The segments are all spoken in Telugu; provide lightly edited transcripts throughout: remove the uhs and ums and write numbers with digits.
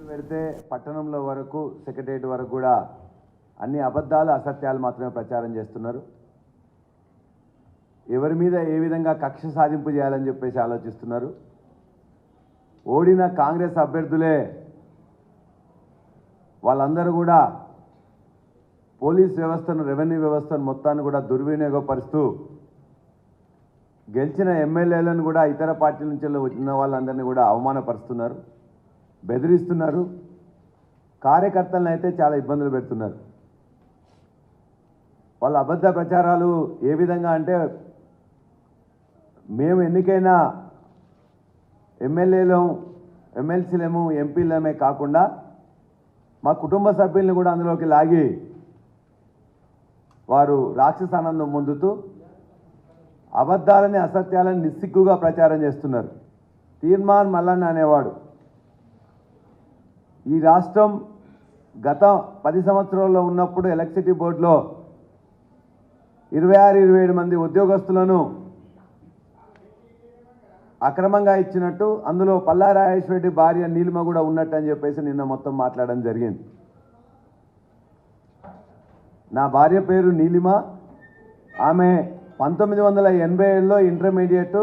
పెడితే పట్టణంలో వరకు సెక్రటరియట్ వరకు కూడా అన్ని అబద్ధాలు అసత్యాలు మాత్రమే ప్రచారం చేస్తున్నారు. ఎవరి మీద ఏ విధంగా కక్ష సాధింపు చేయాలని చెప్పేసి ఆలోచిస్తున్నారు. ఓడిన కాంగ్రెస్ అభ్యర్థులే వాళ్ళందరూ కూడా పోలీస్ వ్యవస్థను, రెవెన్యూ వ్యవస్థను మొత్తాన్ని కూడా దుర్వినియోగపరుస్తూ గెలిచిన ఎమ్మెల్యేలను కూడా ఇతర పార్టీల నుంచి వచ్చిన వాళ్ళందరినీ కూడా అవమానపరుస్తున్నారు, బెదిరిస్తున్నారు. కార్యకర్తలను అయితే చాలా ఇబ్బందులు పెడుతున్నారు. వాళ్ళ అబద్ధ ప్రచారాలు ఏ విధంగా అంటే, మేము ఎన్నికైన ఎమ్మెల్యేలం, ఎమ్మెల్సీలేము, ఎంపీలమే కాకుండా మా కుటుంబ సభ్యులను కూడా అందులోకి లాగి వారు రాక్షసానందం పొందుతూ అబద్ధాలని, అసత్యాలని నిస్సిగ్గుగా ప్రచారం చేస్తున్నారు. తీర్మాన్ మల్లన్న అనేవాడు ఈ రాష్ట్రం గత 10 సంవత్సరాల్లో ఉన్నప్పుడు ఎలక్ట్రిసిటీ బోర్డులో 26-27 మంది ఉద్యోగస్తులను అక్రమంగా ఇచ్చినట్టు, అందులో పల్లా రాజేశ్వర రెడ్డి భార్య నీలిమ కూడా ఉన్నట్టు అని చెప్పేసి నిన్న మొత్తం మాట్లాడడం జరిగింది. నా భార్య పేరు నీలిమ. ఆమె 1987లో ఇంటర్మీడియట్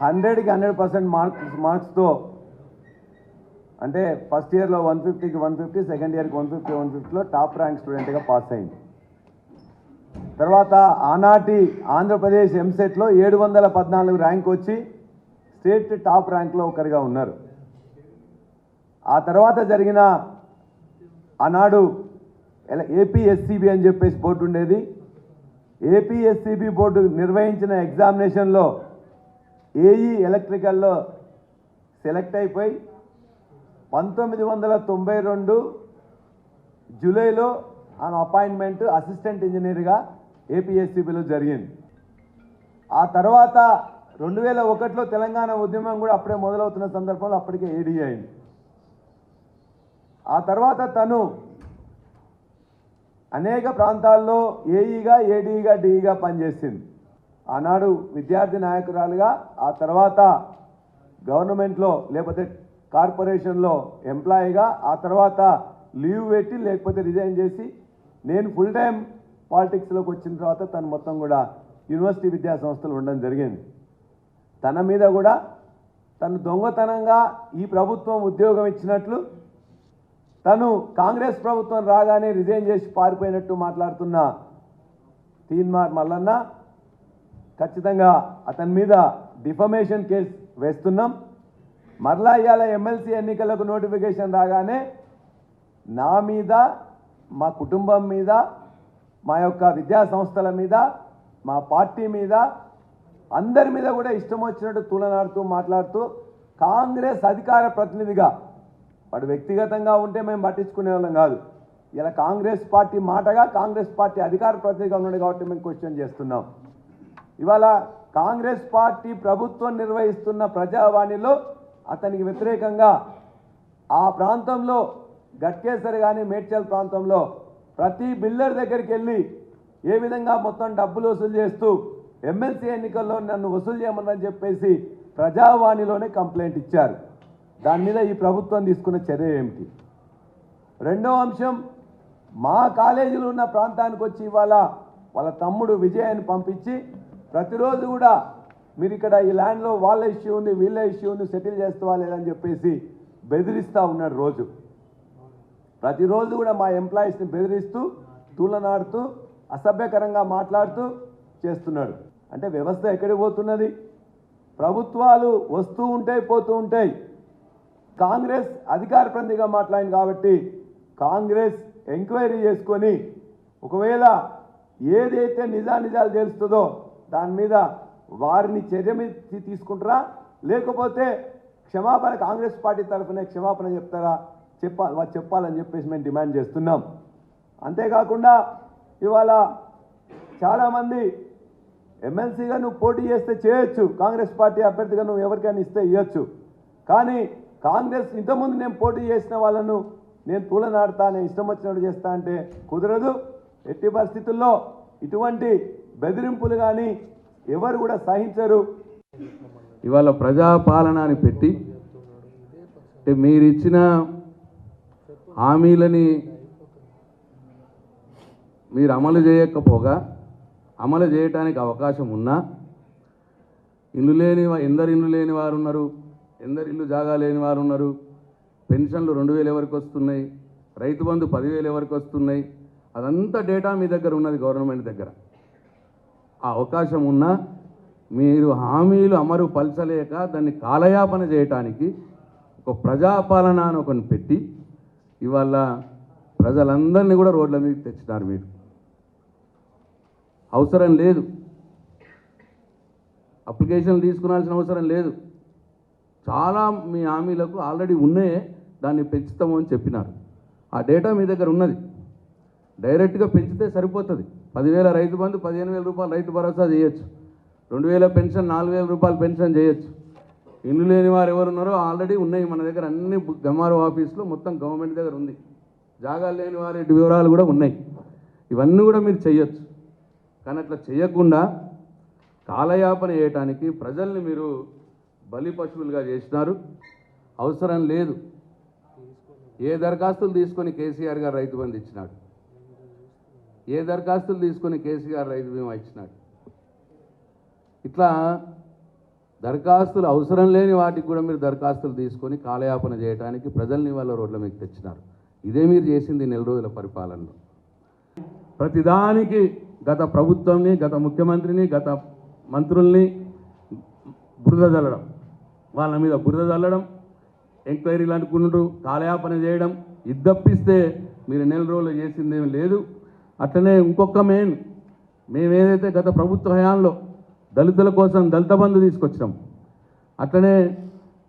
100కి 100% మార్క్స్తో, అంటే ఫస్ట్ ఇయర్లో 150కి 150, సెకండ్ ఇయర్కి 150లో టాప్ ర్యాంక్ స్టూడెంట్గా పాస్ అయింది. తర్వాత ఆనాటి ఆంధ్రప్రదేశ్ ఎంసెట్లో 714 ర్యాంక్ వచ్చి స్టేట్ టాప్ ర్యాంక్లో ఒకరిగా ఉన్నారు. ఆ తర్వాత జరిగిన ఆనాడు ఏపీఎస్సీబీ అని చెప్పేసి బోర్డు ఉండేది. ఏపీఎస్సీబీ బోర్డు నిర్వహించిన ఎగ్జామినేషన్లో ఏఈ ఎలక్ట్రికల్లో సెలెక్ట్ అయిపోయి 1992 జూలైలో ఆమె అపాయింట్మెంట్ అసిస్టెంట్ ఇంజనీర్గా ఏపీఎస్సీబీలో జరిగింది. ఆ తర్వాత 2001లో తెలంగాణ ఉద్యమం కూడా అప్పుడే మొదలవుతున్న సందర్భంలో అప్పటికే ఏడీ అయింది. ఆ తర్వాత తను అనేక ప్రాంతాల్లో ఏఈగా, ఏడీగా, డీఈగా పనిచేసింది. ఆనాడు విద్యార్థి నాయకురాలుగా, ఆ తర్వాత గవర్నమెంట్లో లేకపోతే కార్పొరేషన్లో ఎంప్లాయీగా, ఆ తర్వాత లీవ్ పెట్టి లేకపోతే రిజైన్ చేసి నేను ఫుల్ టైం పాలిటిక్స్లోకి వచ్చిన తర్వాత తను మొత్తం కూడా యూనివర్సిటీ విద్యా సంస్థలు ఉండడం జరిగింది. తన మీద కూడా తను దొంగతనంగా ఈ ప్రభుత్వం ఉద్యోగం ఇచ్చినట్లు, తను కాంగ్రెస్ ప్రభుత్వం రాగానే రిజైన్ చేసి పారిపోయినట్టు మాట్లాడుతున్న తీన్మార్ మల్లన్న, ఖచ్చితంగా అతని మీద డిఫమేషన్ కేసు వేస్తున్నాం. మరలా ఇవాళ ఎమ్మెల్సీ ఎన్నికలకు నోటిఫికేషన్ రాగానే నా మీద, మా కుటుంబం మీద, మా యొక్క విద్యా సంస్థల మీద, మా పార్టీ మీద, అందరి మీద కూడా ఇష్టం వచ్చినట్టు తూలనాడుతూ మాట్లాడుతూ, కాంగ్రెస్ అధికార ప్రతినిధిగా, వాడు వ్యక్తిగతంగా ఉంటే మేము పట్టించుకునే వాళ్ళం కాదు, ఇలా కాంగ్రెస్ పార్టీ మాటగా కాంగ్రెస్ పార్టీ అధికార ప్రతినిధిగా ఉన్నాడు కాబట్టి మేము క్వశ్చన్ చేస్తున్నాం. ఇవాళ కాంగ్రెస్ పార్టీ ప్రభుత్వం నిర్వహిస్తున్న ప్రజావాణిలో అతనికి వ్యతిరేకంగా ఆ ప్రాంతంలో గట్కేసరి కానీ మేడ్చల్ ప్రాంతంలో ప్రతి బిల్డర్ దగ్గరికి వెళ్ళి ఏ విధంగా మొత్తం డబ్బులు వసూలు చేస్తూ ఎమ్మెల్సీ ఎన్నికల్లో నన్ను వసూలు చేయమని చెప్పేసి ప్రజావాణిలోనే కంప్లైంట్ ఇచ్చారు. దాని మీద ఈ ప్రభుత్వం తీసుకున్న చర్య ఏమిటి? రెండో అంశం, మా కాలేజీలు ఉన్న ప్రాంతానికి వచ్చి ఇవాళ వాళ్ళ తమ్ముడు విజయాన్ని పంపించి ప్రతిరోజు కూడా మీరు ఇక్కడ ఈ ల్యాండ్లో వాళ్ళ ఇష్యూ ఉంది, వీళ్ళ ఇష్యూ ఉంది, సెటిల్ చేస్తావా లేదని చెప్పేసి బెదిరిస్తూ ఉన్నాడు. రోజు ప్రతిరోజు కూడా మా ఎంప్లాయీస్ని బెదిరిస్తూ, తూలనాడుతూ, అసభ్యకరంగా మాట్లాడుతూ చేస్తున్నాడు. అంటే వ్యవస్థ ఎక్కడికి పోతున్నది? ప్రభుత్వాలు వస్తూ ఉంటాయి, పోతూ ఉంటాయి. కాంగ్రెస్ అధికార ప్రతినిధిగా మాట్లాడింది కాబట్టి కాంగ్రెస్ ఎంక్వైరీ చేసుకొని ఒకవేళ ఏదైతే నిజాలు తెలుస్తుందో దాని మీద వారిని చర్య మీద తీసుకుంటారా, లేకపోతే క్షమాపణ కాంగ్రెస్ పార్టీ తరఫున క్షమాపణ చెప్తారా చెప్పాలని చెప్పేసి మేము డిమాండ్ చేస్తున్నాం. అంతేకాకుండా ఇవాళ చాలామంది ఎమ్మెల్సీగా నువ్వు పోటీ చేస్తే చేయొచ్చు, కాంగ్రెస్ పార్టీ అభ్యర్థిగా నువ్వు ఎవరికైనా ఇస్తే ఇవ్వచ్చు, కానీ కాంగ్రెస్ ఇంతకుముందు నేను పోటీ చేసిన వాళ్ళను నేను తూలనాడుతా, నేను ఇష్టం వచ్చినట్టు చేస్తా అంటే కుదరదు. ఎట్టి పరిస్థితుల్లో ఇటువంటి బెదిరింపులు కానీ ఎవరు కూడా సహించరు. ఇవాళ ప్రజాపాలన అని పెట్టి అంటే మీరు ఇచ్చిన హామీలని మీరు అమలు చేయకపోగా అమలు చేయడానికి అవకాశం ఉన్నా ఎందరు ఇల్లు లేని వారు ఉన్నారు, ఎందరు ఇల్లు జాగా లేని వారు ఉన్నారు, పెన్షన్లు 2000 ఎవరికి వస్తున్నాయి, రైతు బంధు 10,000 ఎవరికి వస్తున్నాయి, అదంతా డేటా మీ దగ్గర ఉన్నది, గవర్నమెంట్ దగ్గర. ఆ అవకాశం ఉన్నా మీరు హామీలు అమలు పరచలేక దాన్ని కాలయాపన చేయటానికి ఒక ప్రజాపాలన అని ఒకని పెట్టి ఇవాళ ప్రజలందరినీ కూడా రోడ్ల మీదకి తెచ్చినారు. మీరు అవసరం లేదు, అప్లికేషన్లు తీసుకునాల్సిన అవసరం లేదు. చాలా మీ హామీలకు ఆల్రెడీ ఉన్నాయే, దాన్ని పెంచుతాము అని చెప్పినారు. ఆ డేటా మీ దగ్గర ఉన్నది. డైరెక్ట్గా పెంచితే సరిపోతుంది. 10,000 రైతు బంధు, 15,000 రూపాయలు రైతు భరోసా చేయొచ్చు, 2,000 పెన్షన్, 4,000 రూపాయలు పెన్షన్ చేయొచ్చు. ఇల్లు లేని వారు ఎవరున్నారో ఆల్రెడీ ఉన్నాయి మన దగ్గర, అన్ని ఎంఆర్ఓ ఆఫీస్లో మొత్తం గవర్నమెంట్ దగ్గర ఉంది. జాగాలు లేని వారి వివరాలు కూడా ఉన్నాయి. ఇవన్నీ కూడా మీరు చేయొచ్చు. కానీ అట్లా చేయకుండా కాలయాపన చేయటానికి ప్రజల్ని మీరు బలి పశువులుగా చేసినారు. అవసరం లేదు. ఏ దరఖాస్తులు తీసుకొని కేసీఆర్ గారు రైతు బంధు ఇచ్చినాడు? ఏ దరఖాస్తులు తీసుకొని కేసీఆర్ రైతు బీమా ఇచ్చినాడు? ఇట్లా దరఖాస్తులు అవసరం లేని వాటికి కూడా మీరు దరఖాస్తులు తీసుకొని కాలయాపన చేయడానికి ప్రజల్ని వాళ్ళ రోడ్ల మీకు తెచ్చినారు. ఇదే మీరు చేసింది 4 రోజుల పరిపాలనలో. ప్రతిదానికి గత ప్రభుత్వంని, గత ముఖ్యమంత్రిని, గత మంత్రుల్ని బురద చల్లడం, వాళ్ళ మీద బురద చల్లడం, ఎంక్వైరీలు అనుకుంటూ కాలయాపన చేయడం, ఇద్దప్పిస్తే మీరు 4 రోజులు చేసిందేమీ లేదు. అట్లనే ఇంకొక మేమేదైతే గత ప్రభుత్వ హయాంలో దళితుల కోసం దళిత బంధు తీసుకొచ్చినాం, అట్లనే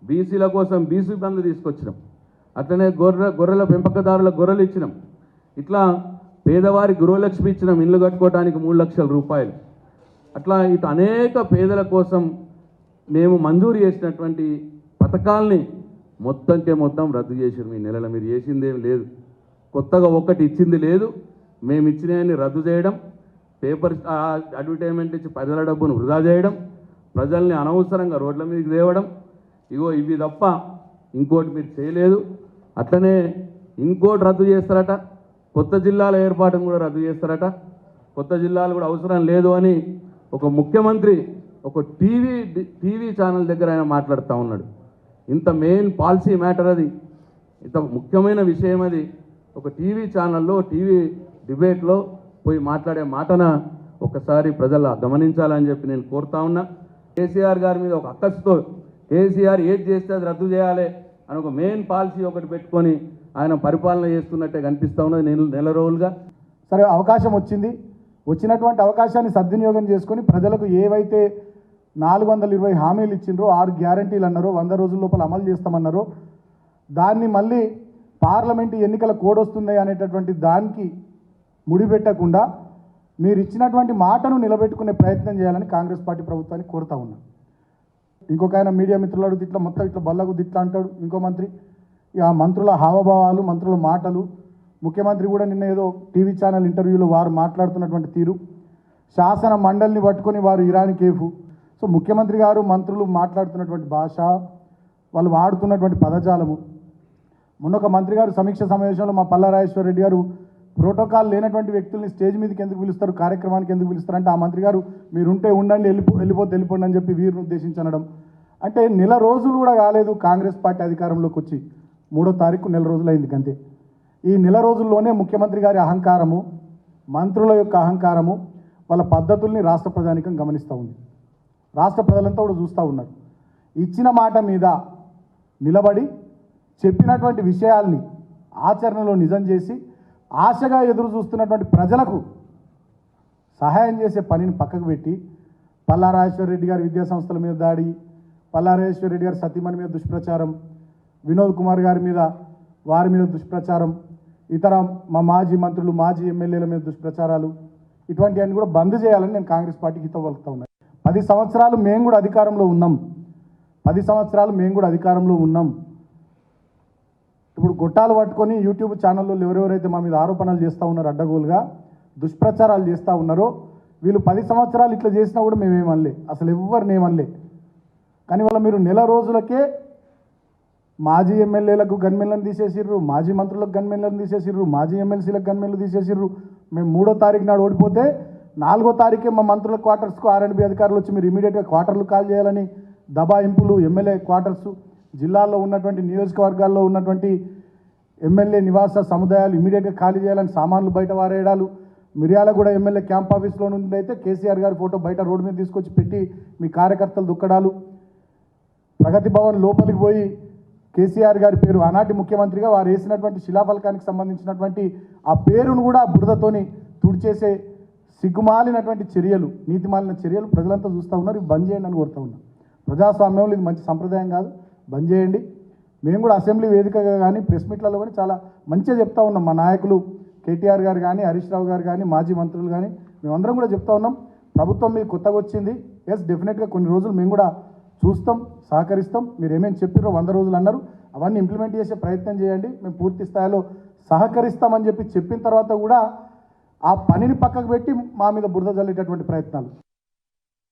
బీసీల కోసం బీసీ బంధు తీసుకొచ్చినాం, అట్లనే గొర్రెల పెంపకదారుల గొర్రెలు ఇచ్చినాం, ఇట్లా పేదవారి గృహలక్ష్మి ఇచ్చినాం, ఇల్లు కట్టుకోవడానికి 3 లక్షల రూపాయలు. అట్లా ఇటు అనేక పేదల కోసం మేము మంజూరు చేసినటువంటి పథకాల్ని మొత్తం రద్దు చేసారు. మీ నెలలో మీరు చేసిందేం లేదు, కొత్తగా ఒక్కటి ఇచ్చింది లేదు. మేము ఇచ్చినవన్నీ రద్దు చేయడం, పేపర్ అడ్వర్టైజ్మెంట్ ఇచ్చి ప్రజల డబ్బును వృధా చేయడం, ప్రజల్ని అనవసరంగా రోడ్ల మీదకి తేవడం, ఇవి తప్ప ఇంకోటి మీరు చేయలేదు. అట్లనే ఇంకోటి రద్దు చేస్తారట, కొత్త జిల్లాల ఏర్పాటును కూడా రద్దు చేస్తారట. కొత్త జిల్లాలు కూడా అవసరం లేదు అని ఒక ముఖ్యమంత్రి ఒక టీవీ ఛానల్ దగ్గర ఆయన మాట్లాడుతూ ఉన్నాడు. ఇంత మెయిన్ పాలసీ మ్యాటర్ అది, ఇంత ముఖ్యమైన విషయం అది. ఒక టీవీ ఛానల్లో టీవీ డిబేట్లో పోయి మాట్లాడే మాటన ఒకసారి ప్రజలు గమనించాలని చెప్పి నేను కోరుతా ఉన్నా. కేసీఆర్ గారి మీద ఒక అక్కసుతో కేసీఆర్ ఏది చేస్తే అది రద్దు చేయాలి అని ఒక మెయిన్ పాలసీ ఒకటి పెట్టుకొని ఆయన పరిపాలన చేస్తున్నట్టే కనిపిస్తూ ఉన్నది 4 రోజులుగా. సరే, అవకాశం వచ్చినటువంటి అవకాశాన్ని సద్వినియోగం చేసుకొని ప్రజలకు ఏవైతే 420 హామీలు ఇచ్చిండ్రో, 6 గ్యారంటీలు అన్నారో, 100 రోజుల లోపల అమలు చేస్తామన్నారో, దాన్ని మళ్ళీ పార్లమెంటు ఎన్నికల కోడ్ వస్తుంది అనేటటువంటి దానికి ముడిపెట్టకుండా మీరు ఇచ్చినటువంటి మాటను నిలబెట్టుకునే ప్రయత్నం చేయాలని కాంగ్రెస్ పార్టీ ప్రభుత్వాన్ని కోరుతా ఉన్నా. ఇంకొక ఆయన మీడియా మిత్రులు ఇట్లా మొత్తం ఇట్లా బల్లగు ఇట్లా అంటాడు ఇంకో మంత్రి. ఆ మంత్రుల హావభావాలు, మంత్రుల మాటలు, ముఖ్యమంత్రి కూడా నిన్న ఏదో టీవీ ఛానల్ ఇంటర్వ్యూలో వారు మాట్లాడుతున్నటువంటి తీరు, శాసన మండలిని పట్టుకొని వారు ఇరానీ కేఫ్. సో ముఖ్యమంత్రి గారు, మంత్రులు మాట్లాడుతున్నటువంటి భాష, వాళ్ళు వాడుతున్నటువంటి పదజాలము. మొన్న ఒక మంత్రి గారు సమీక్ష సమావేశంలో మా పల్లా రాజేశ్వర రెడ్డి గారు ప్రోటోకాల్ లేనటువంటి వ్యక్తుల్ని స్టేజ్ మీదకి ఎందుకు పిలుస్తారు, కార్యక్రమానికి ఎందుకు పిలుస్తారంటే, ఆ మంత్రి గారు మీరుంటే ఉండండి, వెళ్ళిపోండి అని చెప్పి వీరిని ఉద్దేశించనడం. అంటే 4 రోజులు కూడా కాలేదు కాంగ్రెస్ పార్టీ అధికారంలోకి వచ్చి, 3వ తారీఖు 4 రోజులు అయింది అంతే. ఈ 4 రోజుల్లోనే ముఖ్యమంత్రి గారి అహంకారము, మంత్రుల యొక్క అహంకారము, వాళ్ళ పద్ధతుల్ని రాష్ట్ర ప్రజానికం గమనిస్తూ ఉంది. రాష్ట్ర ప్రజలంతా కూడా చూస్తూ ఉన్నారు. ఇచ్చిన మాట మీద నిలబడి చెప్పినటువంటి విషయాల్ని ఆచరణలో నిజం చేసి ఆశగా ఎదురు చూస్తున్నటువంటి ప్రజలకు సహాయం చేసే పనిని పక్కకు పెట్టి పల్లా రాజేశ్వర రెడ్డి గారి విద్యాసంస్థల మీద దాడి, పల్లా రాజేశ్వర రెడ్డి గారి సతీమణి మీద దుష్ప్రచారం, వినోద్ కుమార్ గారి మీద వారి మీద దుష్ప్రచారం, ఇతర మా మాజీ మంత్రులు, మాజీ ఎమ్మెల్యేల మీద దుష్ప్రచారాలు, ఇటువంటివన్నీ కూడా బంద్ చేయాలని నేను కాంగ్రెస్ పార్టీకి హితపలుకుతా ఉన్నాను. 10 సంవత్సరాలు మేము కూడా అధికారంలో ఉన్నాం. 10 సంవత్సరాలు మేము కూడా అధికారంలో ఉన్నాం. ఇప్పుడు గొట్టాలు పట్టుకొని యూట్యూబ్ ఛానల్లో ఎవరెవరైతే మా మీద ఆరోపణలు చేస్తూ ఉన్నారో, అడ్డగోలుగా దుష్ప్రచారాలు చేస్తూ ఉన్నారో, వీళ్ళు 10 సంవత్సరాలు ఇట్లా చేసినా కూడా మేమేమనలే, అసలు ఎవరినేమనలే. కానీ వాళ్ళ మీరు 4 రోజులకే మాజీ ఎమ్మెల్యేలకు గన్మెన్లను తీసేసిర్రు, మాజీ మంత్రులకు గన్మెన్లను తీసేసిర్రు, మాజీ ఎమ్మెల్సీలకు గన్మెన్లు తీసేసిర్రు. మేము 3వ తారీఖు నాడు ఓడిపోతే 4వ తారీఖే మా మంత్రుల క్వార్టర్స్కు ఆర్ఎండ్బి అధికారులు వచ్చి మీరు ఇమీడియట్గా క్వార్టర్లు కాల్ చేయాలని దబాయింపులు, ఎమ్మెల్యే క్వార్టర్స్, జిల్లాలో ఉన్నటువంటి నియోజకవర్గాల్లో ఉన్నటువంటి ఎమ్మెల్యే నివాస సముదాయాలు ఇమీడియట్గా ఖాళీ చేయాలని సామాన్లు బయట వారేయడాలు, మిర్యాలగూడ ఎమ్మెల్యే క్యాంప్ ఆఫీస్లో నుండి అయితే కేసీఆర్ గారి ఫోటో బయట రోడ్డు మీద తీసుకొచ్చి పెట్టి మీ కార్యకర్తలు దుక్కడాలు, ప్రగతి భవన్ లోపలికి పోయి కేసీఆర్ గారి పేరు ఆనాటి ముఖ్యమంత్రిగా వారు వేసినటువంటి శిలాఫలకానికి సంబంధించినటువంటి ఆ పేరును కూడా బురదతోని తుడిచేసే సిగ్గుమాలినటువంటి చర్యలు, నీతిమాలిన చర్యలు ప్రజలంతా చూస్తూ ఉన్నారు. ఇవి బంద్ చేయండి అని కోరుతూ ఉన్నాం. ప్రజాస్వామ్యంలో ఇది మంచి సంప్రదాయం కాదు, బంద్ చేయండి. మేము కూడా అసెంబ్లీ వేదికగా కానీ ప్రెస్ మీట్లలో కానీ చాలా మంచిగా చెప్తా ఉన్నాం. మా నాయకులు కేటీఆర్ గారు కానీ, హరీష్ రావు గారు కానీ, మాజీ మంత్రులు కానీ మేమందరం కూడా చెప్తా ఉన్నాం. ప్రభుత్వం మీద కొత్తగా వచ్చింది, ఎస్ డెఫినెట్గా కొన్ని రోజులు మేము కూడా చూస్తాం, సహకరిస్తాం. మీరు ఏమేమి చెప్పారో 100 రోజులు అన్నారు, అవన్నీ ఇంప్లిమెంట్ చేసే ప్రయత్నం చేయండి. మేము పూర్తి స్థాయిలో సహకరిస్తామని చెప్పిన తర్వాత కూడా ఆ పనిని పక్కకు పెట్టి మా మీద బురద జల్లేటటువంటి ప్రయత్నాలు